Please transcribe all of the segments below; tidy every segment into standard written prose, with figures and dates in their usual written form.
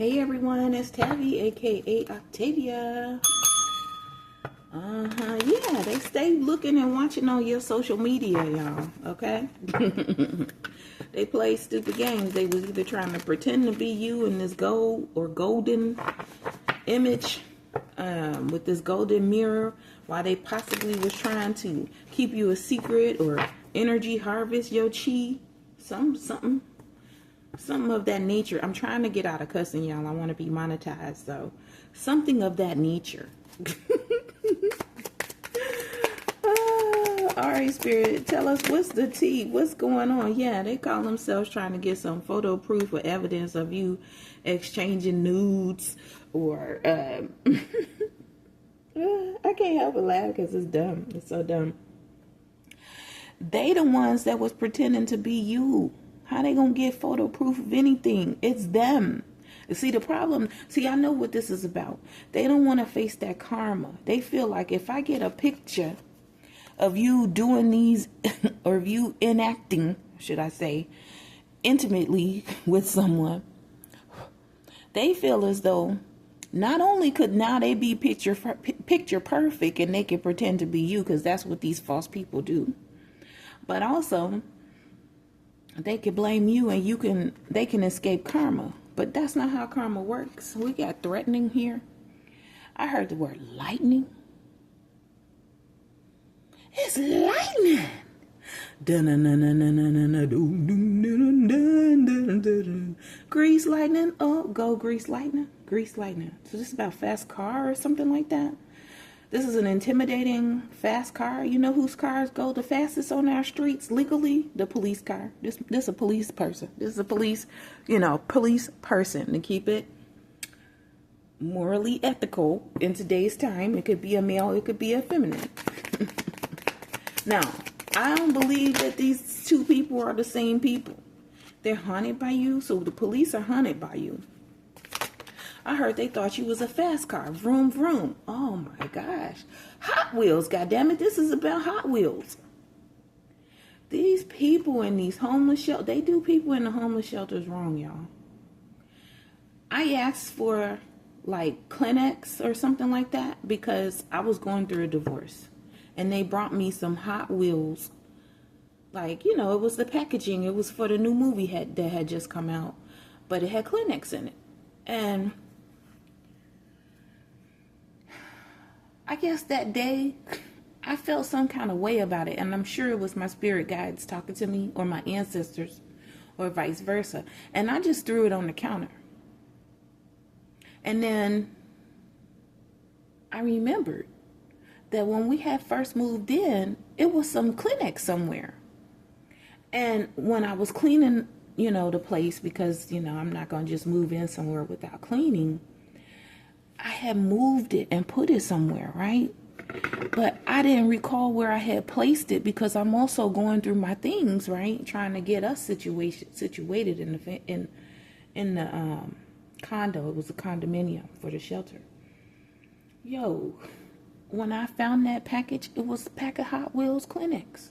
Hey everyone, it's Tabby, aka Octavia. Yeah, they stay looking and watching on your social media, y'all, okay? They play stupid games. They was either trying to pretend to be you in this gold or golden image with this golden mirror, while they possibly was trying to keep you a secret or energy harvest your chi. Something of that nature. I'm trying to get out of cussing, y'all. I want to be monetized, so something of that nature. All right, Spirit, tell us what's the tea, what's going on. Yeah, they call themselves trying to get some photo proof or evidence of you exchanging nudes or I can't help but laugh because it's dumb. It's so dumb. They the ones that was pretending to be you. How they gonna get photo proof of anything? It's them. See, the problem, I know what this is about. They don't want to face that karma. They feel like if I get a picture of you doing these, or of you enacting, should I say, intimately with someone, they feel as though not only could now they be picture perfect and they can pretend to be you, because that's what these false people do, but also they can blame you and they can escape karma. But that's not how karma works. We got threatening here. I heard the word lightning. It's lightning. Grease lightning. Oh, go grease lightning. Grease lightning. So this is about fast car or something like that. This is an intimidating fast car. You know whose cars go the fastest on our streets legally? The police car. This a police person. This is a police, police person, to keep it morally ethical in today's time. It could be a male, it could be a feminine. Now, I don't believe that these two people are the same people. They're haunted by you, so the police are haunted by you. I heard they thought you was a fast car. Vroom, vroom. Oh, my gosh. Hot Wheels, goddammit. This is about Hot Wheels. These people in these homeless shelters, they do people in the homeless shelters wrong, y'all. I asked for, Kleenex or something like that because I was going through a divorce. And they brought me some Hot Wheels. It was the packaging. It was for the new movie that had just come out. But it had Kleenex in it. And I guess that day, I felt some kind of way about it. And I'm sure it was my spirit guides talking to me, or my ancestors, or vice versa. And I just threw it on the counter. And then I remembered that when we had first moved in, it was some Kleenex somewhere. And when I was cleaning, the place, because, I'm not going to just move in somewhere without cleaning, I had moved it and put it somewhere, right? But I didn't recall where I had placed it because I'm also going through my things, right? Trying to get us situated in the condo. It was a condominium for the shelter. Yo, when I found that package, it was a pack of Hot Wheels Kleenex.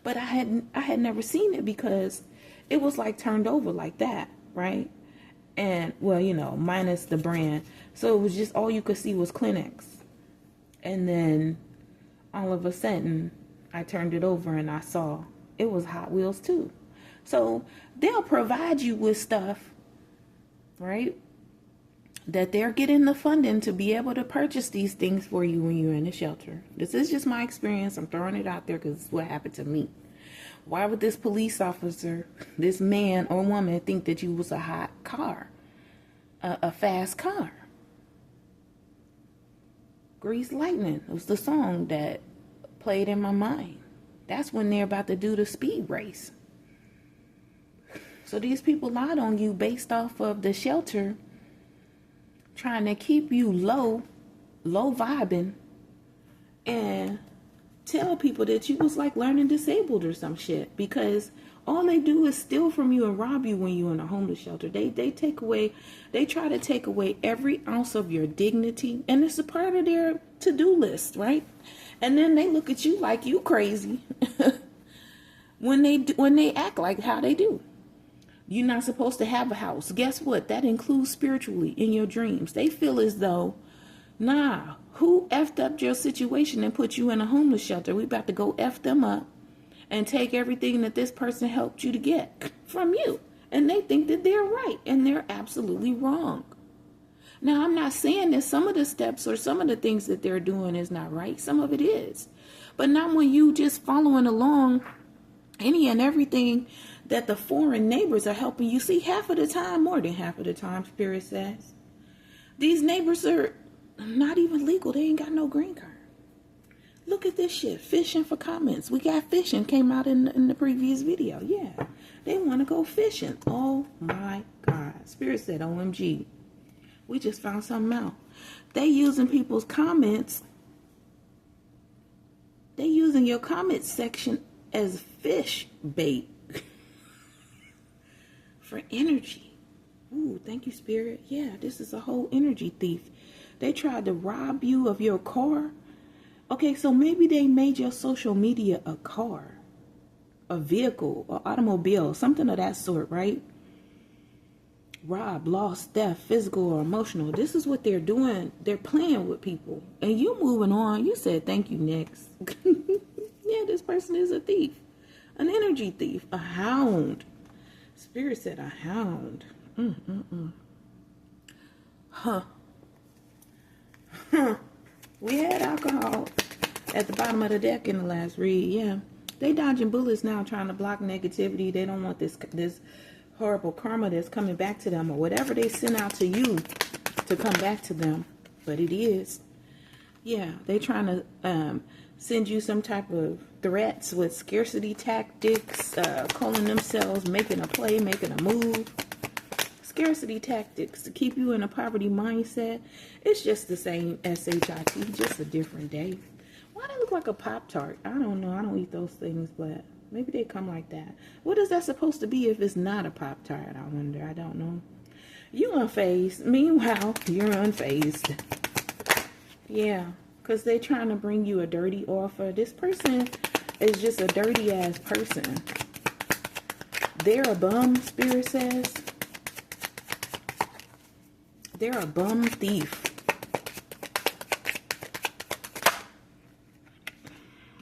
But I had never seen it because it was turned over like that, right? And, minus the brand. So it was just all you could see was Kleenex. And then all of a sudden, I turned it over and I saw it was Hot Wheels too. So they'll provide you with stuff, right, that they're getting the funding to be able to purchase these things for you when you're in a shelter. This is just my experience. I'm throwing it out there because it's what happened to me. Why would this police officer, this man or woman, think that you was a hot car, a fast car? Grease Lightning was the song that played in my mind. That's when they're about to do the speed race. So these people lied on you based off of the shelter, trying to keep you low vibing, and tell people that you was learning disabled or some shit, because all they do is steal from you and rob you when you're in a homeless shelter. They try to take away every ounce of your dignity, and it's a part of their to-do list, right? And then they look at you like you crazy when they act like how they do. You're not supposed to have a house. Guess what? That includes spiritually in your dreams. They feel as though, nah, who effed up your situation and put you in a homeless shelter? We about to go F them up and take everything that this person helped you to get from you. And they think that they're right, and they're absolutely wrong. Now, I'm not saying that some of the steps or some of the things that they're doing is not right. Some of it is. But not when you just following along any and everything that the foreign neighbors are helping you see. Half of the time, more than half of the time, Spirit says, these neighbors are not even legal. They ain't got no green card. Look at this shit. Fishing for comments. We got fishing. Came out in the previous video. Yeah. They want to go fishing. Oh my God. Spirit said, OMG. We just found something out. They using people's comments. They using your comment section as fish bait. For energy. Ooh, thank you, Spirit. Yeah, this is a whole energy thief. They tried to rob you of your car. Okay, so maybe they made your social media a car, a vehicle, or automobile, something of that sort, right? Rob, lost, theft, physical or emotional. This is what they're doing. They're playing with people. And you moving on. You said, thank you, next. Yeah, this person is a thief. An energy thief. A hound. Spirit said a hound. Huh. We had alcohol at the bottom of the deck in the last read. Yeah. They dodging bullets now, trying to block negativity. They don't want this horrible karma that's coming back to them, or whatever they send out to you to come back to them. But it is. Yeah. They trying to send you some type of threats with scarcity tactics, calling themselves making a play, making a move. Scarcity tactics to keep you in a poverty mindset. It's just the same SHIT, just a different day. Why they look like a Pop-Tart? I don't know. I don't eat those things, but maybe they come like that. What is that supposed to be if it's not a Pop-Tart? I wonder. I don't know. You unfazed. Meanwhile, you're unfazed. Yeah, because they're trying to bring you a dirty offer. This person is just a dirty ass person. They're a bum, Spirit says. They're a bum thief.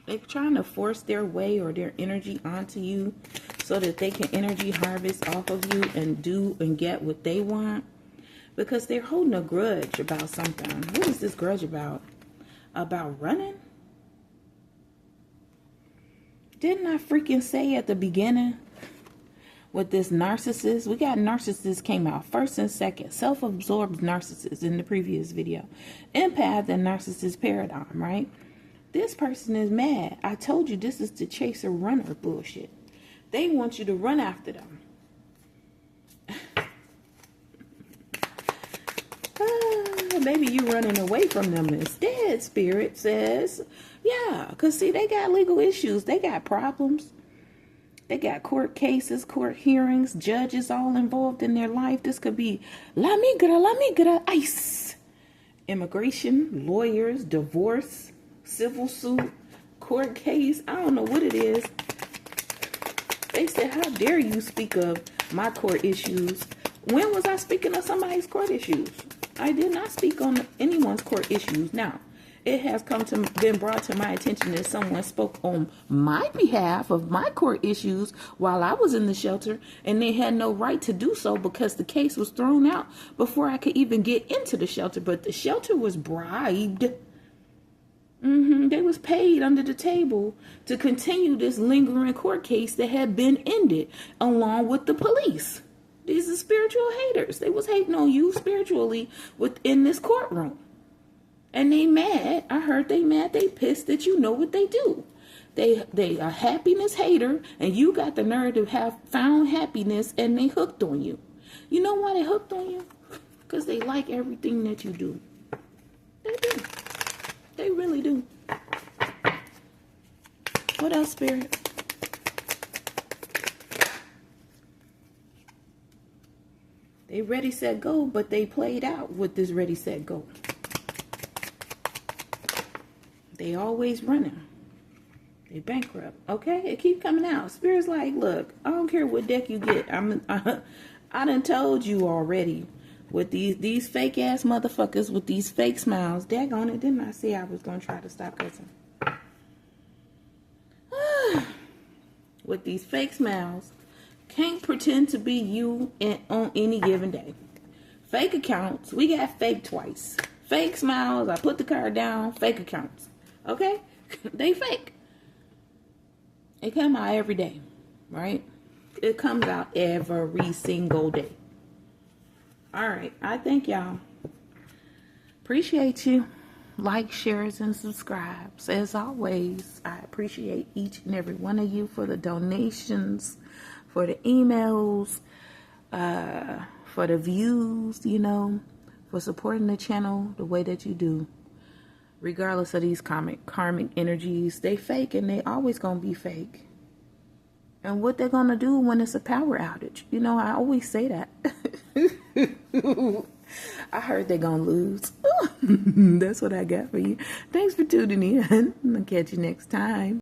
They're trying to force their way or their energy onto you so that they can energy harvest off of you and do and get what they want. Because they're holding a grudge about something. What is this grudge about? About running? Didn't I freaking say at the beginning with this narcissist? We got narcissists came out first and second. Self-absorbed narcissist in the previous video. Empath and narcissist paradigm, right? This person is mad. I told you this is the chaser runner bullshit. They want you to run after them. Maybe you running away from them instead, Spirit says. Yeah, because see, they got legal issues. They got problems. They got court cases, court hearings, judges all involved in their life. This could be la migra, ice. Immigration, lawyers, divorce, civil suit, court case. I don't know what it is. They said, how dare you speak of my court issues? When was I speaking of somebody's court issues? I did not speak on anyone's court issues. Now, it has been brought to my attention that someone spoke on my behalf of my court issues while I was in the shelter, and they had no right to do so because the case was thrown out before I could even get into the shelter. But the shelter was bribed. They was paid under the table to continue this lingering court case that had been ended, along with the police. These are spiritual haters. They was hating on you spiritually within this courtroom. And they mad. I heard they mad. They pissed that you know what they do. They a happiness hater, and you got the nerve to have found happiness, and they hooked on you. You know why they hooked on you? Because they like everything that you do. They do. They really do. What else, Spirit? They ready, set, go, but they played out with this ready, set, go. They always running. They bankrupt. Okay, it keep coming out. Spirit's like, look, I don't care what deck you get. I done told you already. With these fake ass motherfuckers with these fake smiles. Daggone it, didn't I say I was gonna try to stop cussing? With these fake smiles, can't pretend to be you on any given day. Fake accounts, we got fake twice. Fake smiles, I put the card down. Fake accounts, okay? They fake. It come out every day, right? It comes out every single day. All right, I thank y'all. Appreciate you. Like, shares, and subscribes. As always, I appreciate each and every one of you for the donations, for the emails, for the views, you know, for supporting the channel the way that you do. Regardless of these karmic energies, they fake and they always gonna be fake. And what they're gonna do when it's a power outage. You know, I always say that. I heard they're gonna lose. That's what I got for you. Thanks for tuning in. I'm gonna catch you next time.